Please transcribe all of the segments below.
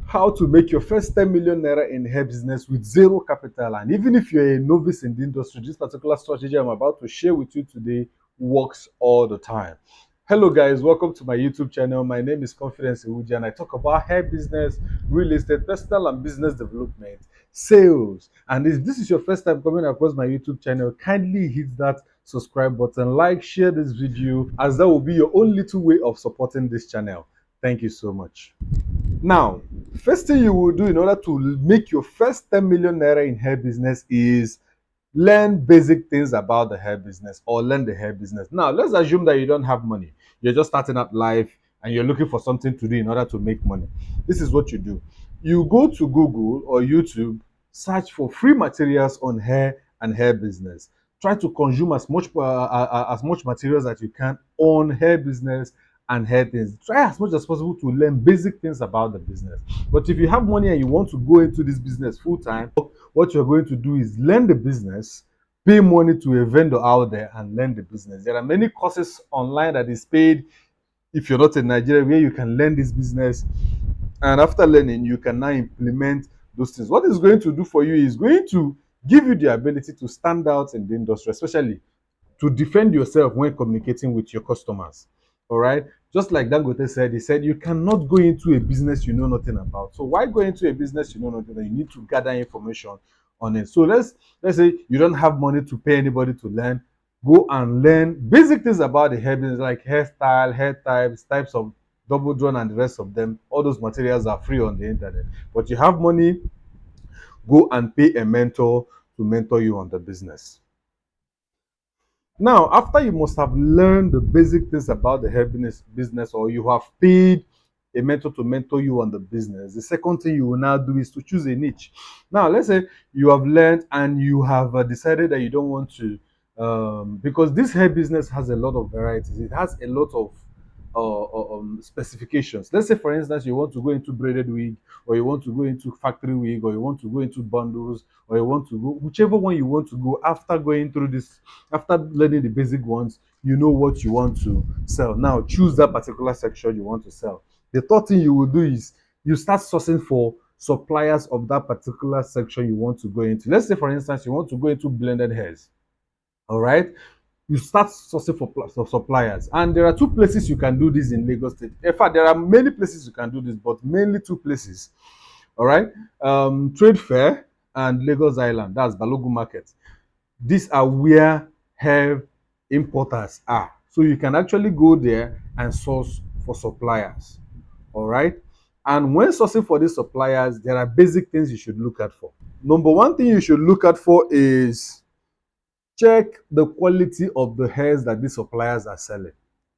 how to make your first 10 million naira in hair business with zero capital. And even if you're a novice in the industry, this particular strategy I'm about to share with you today works all the time. Hello guys, welcome to my YouTube channel. My name is Confidence Iwuji and I talk about hair business, real estate, personal and business development, sales. And if this is your first time coming across my YouTube channel, kindly hit that subscribe button, like, share this video, as that will be your own little way of supporting this channel. Thank you so much. Now, first thing you will do in order to make your first 10 million naira in hair business is learn basic things about the hair business or learn the hair business. Now, let's assume that you don't have money. You're just starting out life and you're looking for something to do in order to make money. This is what you do. You go to Google or YouTube, search for free materials on hair and hair business. Try to consume as much materials as you can on hair business and hair things. Try as much as possible to learn basic things about the business. But if you have money and you want to go into this business full time, what you're going to do is learn the business, pay money to a vendor out there and learn the business. There are many courses online that is paid if you're not in Nigeria where you can learn this business, and after learning you can now implement those things. What it's going to do for you is going to give you the ability to stand out in the industry, especially to defend yourself when communicating with your customers. All right. Just like Dangote said, he said you cannot go into a business you know nothing about. So why go into a business you know nothing about? You need to gather information on it. So let's say you don't have money to pay anybody to learn. Go and learn basic things about the hair business, like hairstyle, hair types, types of double drawn, and the rest of them. All those materials are free on the internet. But you have money, go and pay a mentor to mentor you on the business. Now, after you must have learned the basic things about the hair business, or you have paid a mentor to mentor you on the business, the second thing you will now do is to choose a niche. Now, let's say you have learned and you have decided that you don't want to, because this hair business has a lot of varieties. It has a lot of specifications. Let's say, for instance, you want to go into braided wig, or you want to go into factory wig, or you want to go into bundles, or you want to go whichever one you want to go. After going through this, after learning the basic ones, you know what you want to sell. Now, choose that particular section you want to sell. The third thing you will do is you start sourcing for suppliers of that particular section you want to go into. Let's say, for instance, you want to go into blended hairs. All right, you start sourcing for suppliers, and there are two places you can do this in Lagos State. In fact, there are many places you can do this, but mainly two places. All right, Trade Fair and Lagos Island, that's Balogun Market. These are where hair importers are, so you can actually go there and source for suppliers. All right, and when sourcing for these suppliers, there are basic things you should look at for. Number one thing you should look at for is check the quality of the hairs that these suppliers are selling.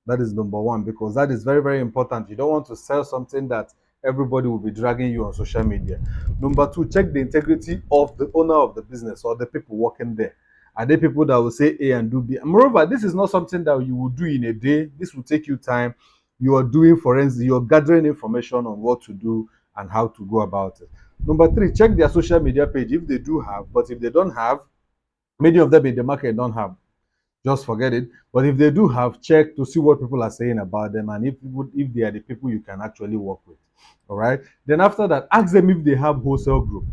That is number one, because that is very, very important. You don't want to sell something that everybody will be dragging you on social media. Number two, check the integrity of the owner of the business or the people working there. Are they people that will say A and do B? And moreover, this is not something that you will do in a day. This will take you time. You are doing forensic, you're gathering information on what to do and how to go about it. Number three, check their social media page if they do have, but if they don't have, many of them in the market don't have, just forget it. But if they do have, check to see what people are saying about them, and if they are the people you can actually work with. All right, then after that, ask them if they have wholesale group.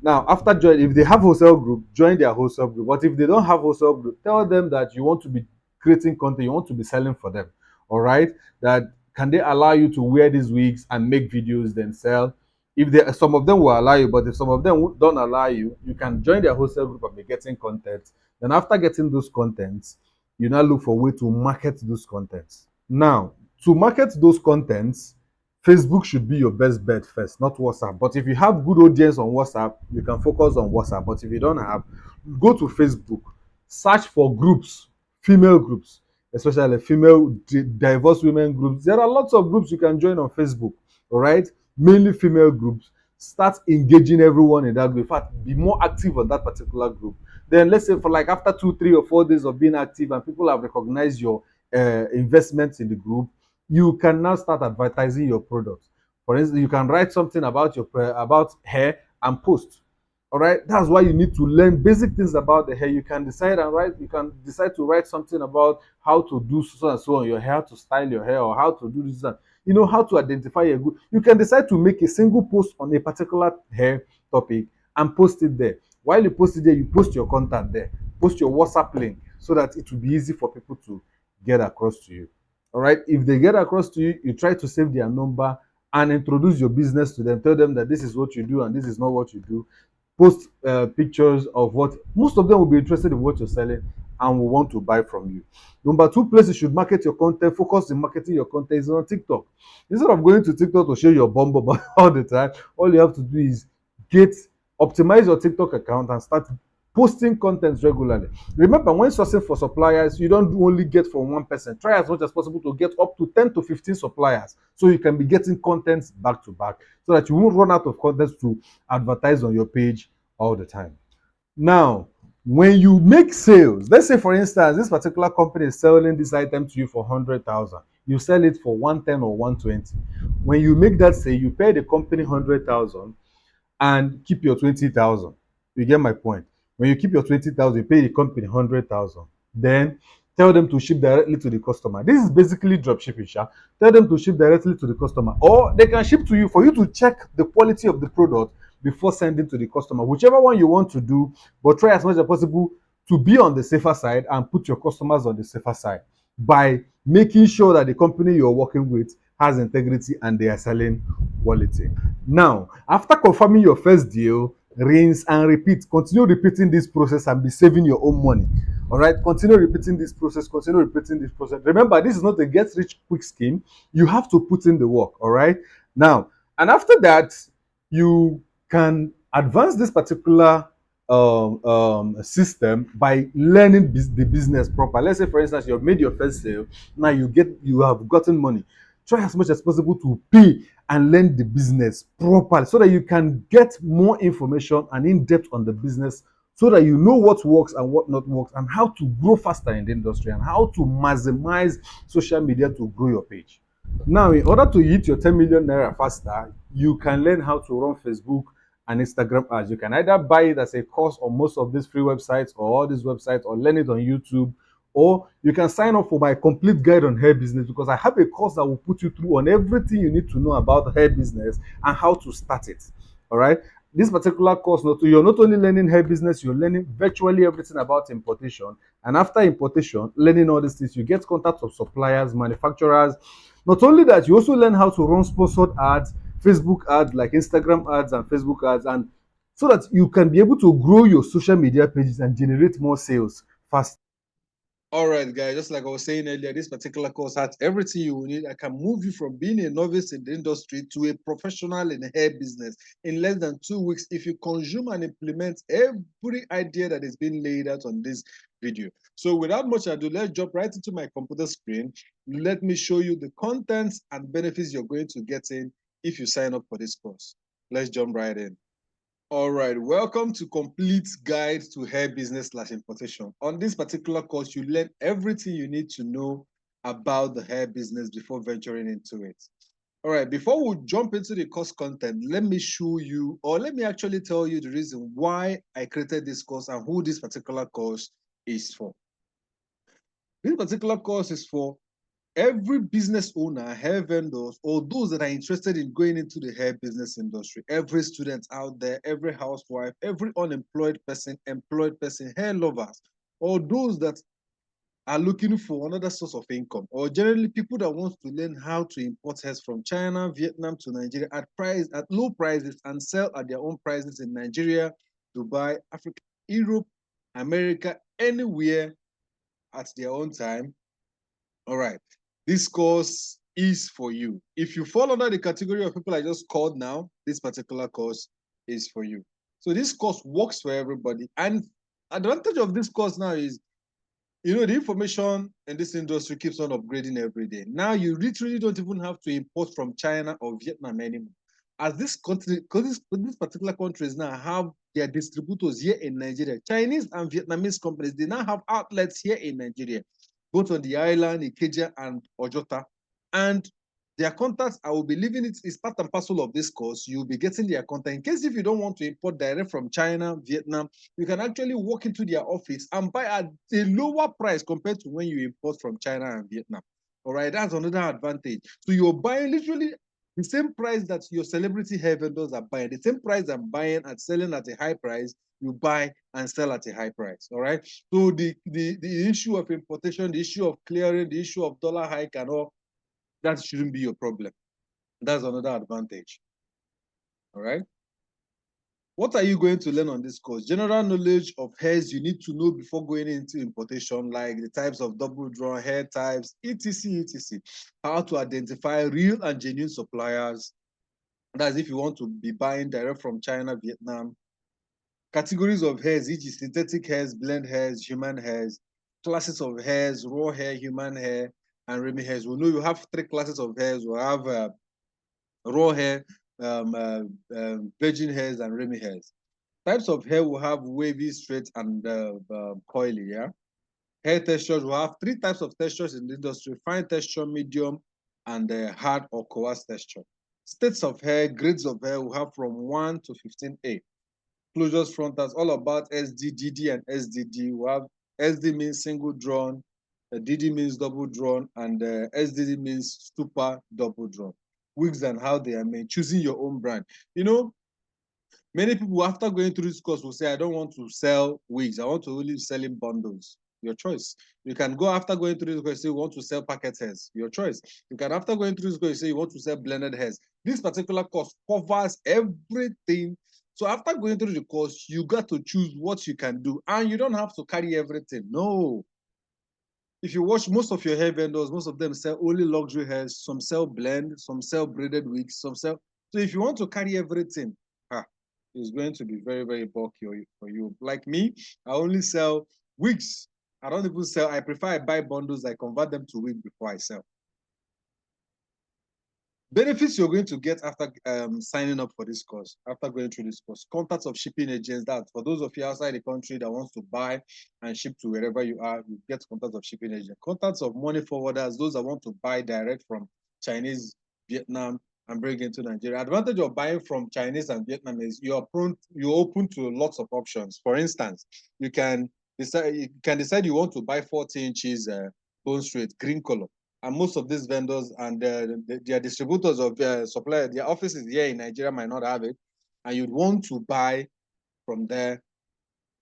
Now, after join, if they have wholesale group, join their wholesale group. But if they don't have wholesale group, tell them that you want to be creating content, you want to be selling for them. All right, that can they allow you to wear these wigs and make videos then sell? If they, some of them will allow you, but if some of them don't allow you, you can join their wholesale group and be getting content. Then after getting those contents, you now look for a way to market those contents. Now, to market those contents, Facebook should be your best bet first, not WhatsApp. But if you have good audience on WhatsApp, you can focus on WhatsApp. But if you don't have, go to Facebook, search for groups, female groups, especially female diverse women groups. There are lots of groups you can join on Facebook. All right, mainly female groups. Start engaging everyone in that group. In fact, be more active on that particular group. Then let's say for like after 2, 3, or 4 days of being active and people have recognized your investments in the group, you can now start advertising your product. For instance, you can write something about your about hair and post. All right, that's why you need to learn basic things about the hair. You can decide and write. You can decide to write something about how to do so and so on your hair, to style your hair, or how to do this. you know how to identify a good. You can decide to make a single post on a particular hair topic and post it there. While you post it there, you post your contact there, post your WhatsApp link so that it will be easy for people to get across to you. All right. If they get across to you, you try to save their number and introduce your business to them. Tell them that this is what you do and this is not what you do. Post pictures of what most of them will be interested in what you're selling and will want to buy from you. Number two place you should market your content, focus in marketing your content is on TikTok. Instead of going to TikTok to show your bum bum all the time, all you have to do is get optimize your TikTok account and start posting content regularly. Remember, when sourcing for suppliers, you don't only get from one person. Try as much as possible to get up to 10 to 15 suppliers so you can be getting content back to back so that you won't run out of content to advertise on your page all the time. Now, when you make sales, let's say for instance, this particular company is selling this item to you for 100,000. You sell it for 110 or 120. When you make that sale, you pay the company 100,000 and keep your 20,000. You get my point. When you keep your 20,000, you pay the company 100,000. Then tell them to ship directly to the customer. This is basically drop shipping, sha. Tell them to ship directly to the customer, or they can ship to you for you to check the quality of the product before sending to the customer. Whichever one you want to do, but try as much as possible to be on the safer side and put your customers on the safer side by making sure that the company you're working with has integrity and they are selling quality. Now, after confirming your first deal, rinse and repeat. Continue repeating this process and be saving your own money. All right, continue repeating this process, continue repeating this process. Remember, this is not a get rich quick scheme. You have to put in the work. All right, now, and after that, you can advance this particular system by learning the business proper. Let's say, for instance, you've made your first sale. Now you have gotten money. Try as much as possible to pay and learn the business properly so that you can get more information and in depth on the business so that you know what works and what not works and how to grow faster in the industry and how to maximize social media to grow your page. Now, in order to hit your 10 million naira faster, you can learn how to run Facebook and Instagram ads. You can either buy it as a course on most of these free websites or all these websites or learn it on YouTube, or you can sign up for my complete guide on hair business because I have a course that will put you through on everything you need to know about hair business and how to start it. All right. This particular course, you're not only learning hair business, you're learning virtually everything about importation. And after importation, learning all these things, you get contacts of suppliers, manufacturers. Not only that, you also learn how to run sponsored ads, Facebook ads like Instagram ads and Facebook ads, and so that you can be able to grow your social media pages and generate more sales fast. All right, guys, just like I was saying earlier, this particular course has everything you will need. I can move you from being a novice in the industry to a professional in the hair business in less than 2 weeks if you consume and implement every idea that is being laid out on this video. So without much ado, let's jump right into my computer screen. Let me show you the contents and benefits you're going to get in if you sign up for this course. Let's jump right in. All right, welcome to Complete Guide to Hair Business / Importation. On this particular course, you learn everything you need to know about the hair business before venturing into it. All right, before we jump into the course content, let me show you, or let me actually tell you the reason why I created this course and who this particular course is for. This particular course is for every business owner, hair vendors, or those that are interested in going into the hair business industry, every student out there, every housewife, every unemployed person, employed person, hair lovers, or those that are looking for another source of income, or generally people that want to learn how to import hairs from China, Vietnam to Nigeria at low prices and sell at their own prices in Nigeria, Dubai, Africa, Europe, America, anywhere at their own time. All right, this course is for you. If you fall under the category of people I just called now, this particular course is for you. So this course works for everybody. And advantage of this course now is, the information in this industry keeps on upgrading every day. Now you literally don't even have to import from China or Vietnam anymore. As this country, because these particular countries now have their distributors here in Nigeria, Chinese and Vietnamese companies, they now have outlets here in Nigeria, both on the island, Ikeja and Ojota. And their contacts, I will be leaving it, is part and parcel of this course. You'll be getting their contact. In case if you don't want to import direct from China, Vietnam, you can actually walk into their office and buy at a lower price compared to when you import from China and Vietnam. All right, that's another advantage. So you're buying literally the same price that your celebrity hair vendors are buying, the same price I'm buying and selling at a high price, you buy and sell at a high price. All right. So the issue of importation, the issue of clearing, the issue of dollar hike and all, that shouldn't be your problem. That's another advantage. All right. What are you going to learn on this course? General knowledge of hairs you need to know before going into importation, like the types of double drawn hair types, etc., etc. How to identify real and genuine suppliers. That's if you want to be buying direct from China, Vietnam. Categories of hairs, e.g., synthetic hairs, blend hairs, human hairs. Classes of hairs, raw hair, human hair, and Remy hairs. We know you have three classes of hairs. We have raw hair, virgin hairs, and Remy hairs. Types of hair will have wavy, straight, and coily, yeah? Hair textures will have three types of textures in the industry: fine texture, medium, and hard or coarse texture. States of hair, grades of hair will have from 1 to 15A. Closures, frontals, all about SD, DD, and SDD. We have SD means single drawn, DD means double drawn, and SDD means super double drawn. Wigs and how they are made, choosing your own brand. You know, many people after going through this course will say, I don't want to sell wigs. I want to only sell in bundles. Your choice. You can go after going through this course, say you want to sell packet hairs. Your choice. You can after going through this course, say you want to sell blended hairs. This particular course covers everything. So after going through the course, you got to choose what you can do. And you don't have to carry everything. No. If you watch most of your hair vendors, most of them sell only luxury hairs. Some sell blend, some sell braided wigs, some sell. So if you want to carry everything, it's going to be very, very bulky for you. Like me, I only sell wigs. I don't even sell. I prefer I buy bundles. I convert them to wig before I sell. Benefits you're going to get after signing up for this course, after going through this course: contacts of shipping agents. That for those of you outside the country that wants to buy and ship to wherever you are, you get contacts of shipping agents. Contacts of money forwarders, those that want to buy direct from Chinese, Vietnam, and bring into Nigeria. Advantage of buying from Chinese and Vietnam is you're open to lots of options. For instance, you can decide you want to buy 40 inches bone straight green color. And most of these vendors and their distributors of suppliers, their offices here in Nigeria might not have it, and you'd want to buy from there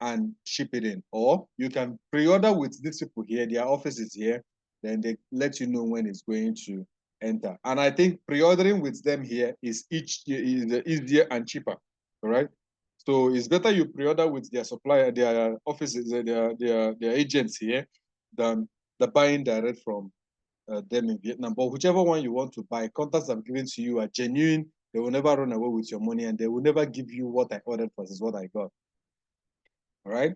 and ship it in. Or you can pre-order with these people here, their offices here, then they let you know when it's going to enter. And I think pre-ordering with them here is easier and cheaper, all right? So it's better you pre-order with their supplier, their offices, their agents here, than the buying direct from them in Vietnam. But whichever one you want to buy, contacts I'm giving to you are genuine. They will never run away with your money, and they will never give you what I ordered versus what I got. All right.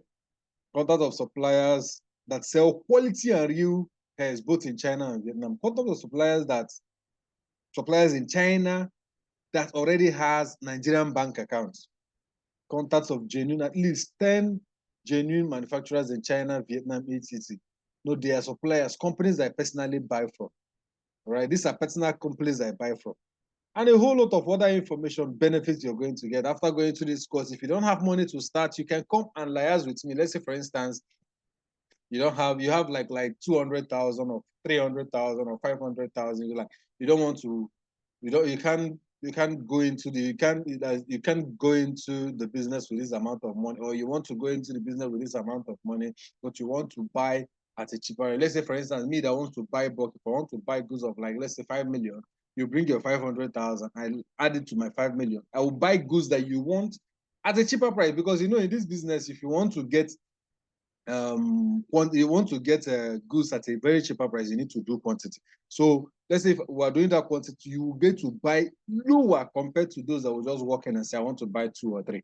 Contacts of suppliers that sell quality and real hairs both in China and Vietnam. Contacts of suppliers in China that already has Nigerian bank accounts. Contacts of genuine, at least 10 genuine manufacturers in China, Vietnam, etc. No, they are suppliers, companies I personally buy from. Right? These are personal companies I buy from. And a whole lot of other information, benefits you're going to get after going through this course. If you don't have money to start, you can come and liaise with me. Let's say, for instance, you have like 200,000 or 300,000 or 500,000. You don't want to, you can't go into the business with this amount of money, or you want to go into the business with this amount of money, but you want to buy at a cheaper rate. Let's say, for instance, me that wants to buy bulk, if I want to buy goods of like, let's say 5 million, you bring your 500,000, I add it to my 5 million. I will buy goods that you want at a cheaper price, because in this business, if you want to get goods at a very cheaper price, you need to do quantity. So let's say if we're doing that quantity, you will get to buy lower compared to those that will just walk in and say, I want to buy 2 or 3.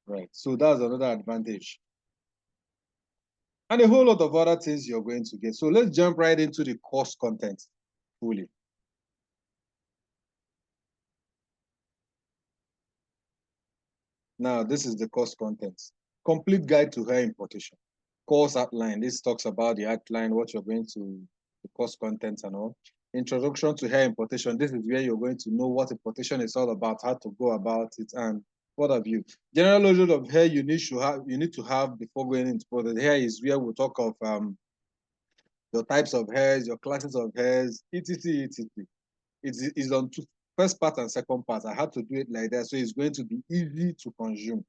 Right. So that's another advantage. And a whole lot of other things you're going to get. So let's jump right into the course content fully. Now, this is the course content. Complete guide to hair importation. Course outline. This talks about the outline, what you're going to, the course content and all. Introduction to hair importation. This is where you're going to know what importation is all about, how to go about it, and what have you. General knowledge of hair you need to have before going into product. Hair is where we'll talk of your types of hairs, your classes of hairs, etc., etc. It's on two, first part and second part. I had to do it like that, so it's going to be easy to consume.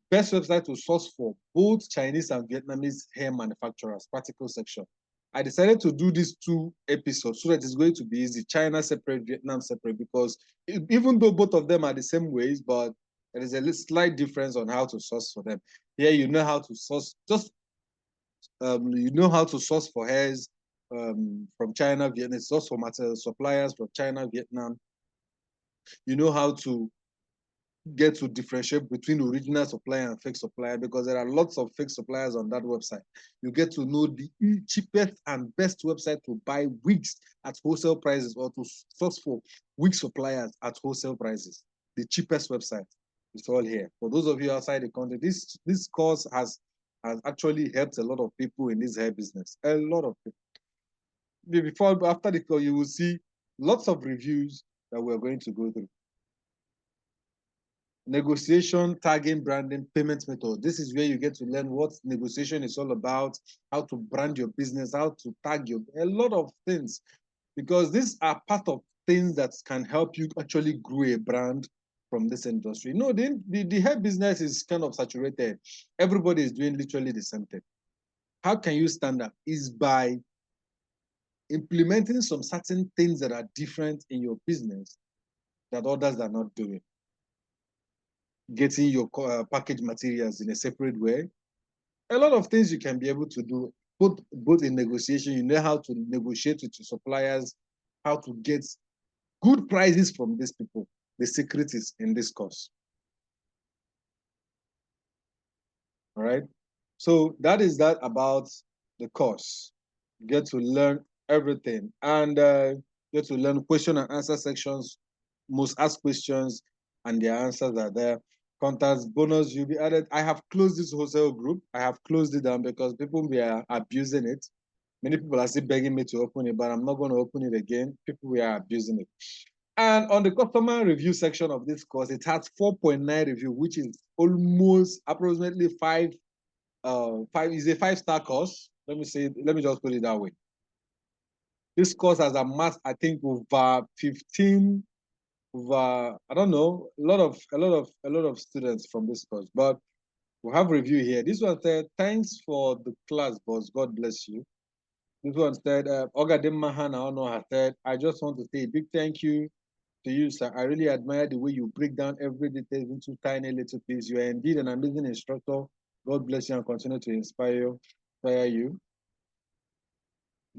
Best website to source for both Chinese and Vietnamese hair manufacturers, practical section. I decided to do these 2 episodes so that it's going to be easy. China separate, Vietnam separate, because even though both of them are the same ways, but there is a slight difference on how to source for them. Here, you know how to source, you know how to source for hairs from China, Vietnam, source for material suppliers from China, Vietnam. You know how to get to differentiate between original supplier and fake supplier, because there are lots of fake suppliers on that website. You get to know the cheapest and best website to buy wigs at wholesale prices, or to source for wig suppliers at wholesale prices. The cheapest website. It's all here. For those of you outside the country, this course has actually helped a lot of people in this hair business. A lot of people. After the call, you will see lots of reviews that we're going to go through. Negotiation, tagging, branding, payment method. This is where you get to learn what negotiation is all about, how to brand your business, how to tag a lot of things, because these are part of things that can help you actually grow a brand from this industry. No, the hair business is kind of saturated. Everybody is doing literally the same thing. How can you stand up? Is by implementing some certain things that are different in your business that others are not doing. Getting your package materials in a separate way. A lot of things you can be able to do, both in negotiation. You know how to negotiate with your suppliers, how to get good prices from these people. The secret is in this course. All right. So that is that about the course. You get to learn everything, and get to learn question and answer sections, most asked questions, and their answers are there. Contacts, bonus, you'll be added. I have closed this wholesale group. I have closed it down because people were abusing it. Many people are still begging me to open it, but I'm not going to open it again. People were abusing it. And on the customer review section of this course, it has 4.9 review, which is almost approximately five is a 5-star course. Let me just put it that way. This course has amassed, I think, over 15, I don't know, a lot of students from this course. But we have review here. This one said, thanks for the class, boss. God bless you. This one said, Ogadim Mahana Ono has said, I just want to say a big thank you to you, sir. I really admire the way you break down every detail into tiny little pieces. You are indeed an amazing instructor. God bless you and continue to inspire you.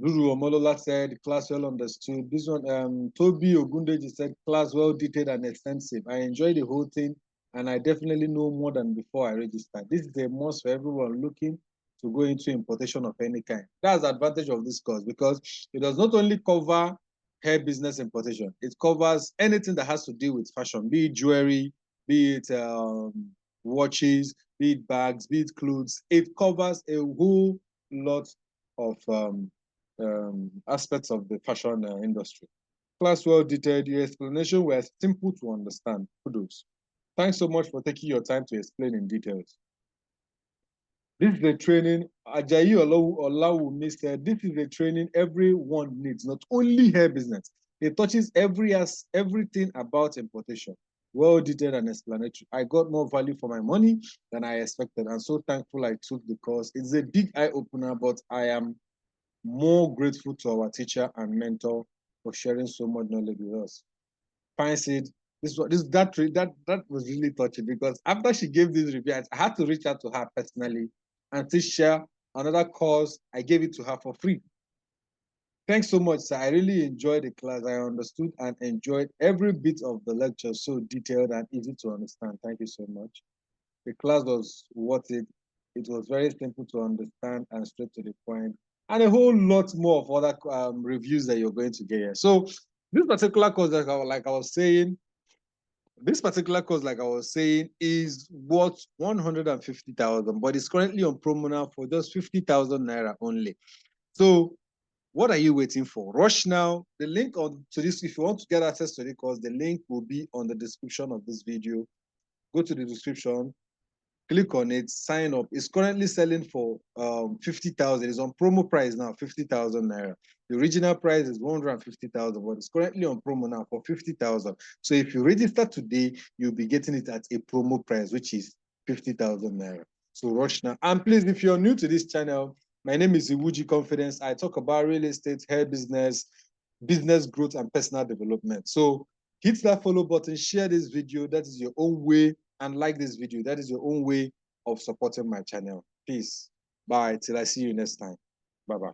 Guru Omolola said, class well understood. This one, Toby Ogundeji said, class well detailed and extensive. I enjoyed the whole thing, and I definitely know more than before I registered. This is a must for everyone looking to go into importation of any kind. That's the advantage of this course, because it does not only cover hair business importation, it covers anything that has to do with fashion, be it jewelry, be it watches, be it bags, be it clothes. It covers a whole lot of aspects of the fashion industry. Class well detailed, your explanation were simple to understand. Kudos. Thanks so much for taking your time to explain in details. This is a training, Ajayi Olawumi said, this is a training everyone needs, not only hair business. It touches everything about importation. Well detailed and explanatory. I got more value for my money than I expected. I'm so thankful I took the course. It's a big eye opener, but I am more grateful to our teacher and mentor for sharing so much knowledge with us. Fine said, that was really touching, because after she gave this review, I had to reach out to her personally and to share another course. I gave it to her for free. Thanks so much, sir. I really enjoyed the class. I understood and enjoyed every bit of the lecture, so detailed and easy to understand. Thank you so much. The class was worth it. It was very simple to understand and straight to the point, and a whole lot more of other reviews that you're going to get here. So this particular course, like I was saying, is worth 150,000, but it's currently on promo now for just 50,000 naira only. So what are you waiting for? Rush now. The link to this, if you want to get access to the course, the link will be on the description of this video. Go to the description, Click on it, sign up. It's currently selling for 50,000. It's on promo price now, 50,000 naira. The original price is 150,000, but it's currently on promo now for 50,000. So if you register today, you'll be getting it at a promo price, which is 50,000 naira. So rush now. And please, if you're new to this channel, my name is Iwuji Confidence. I talk about real estate, hair business, business growth, and personal development. So hit that follow button, share this video. That is your own way, and like this video. That is your own way of supporting my channel. Peace. Bye. Till I see you next time. Bye-bye.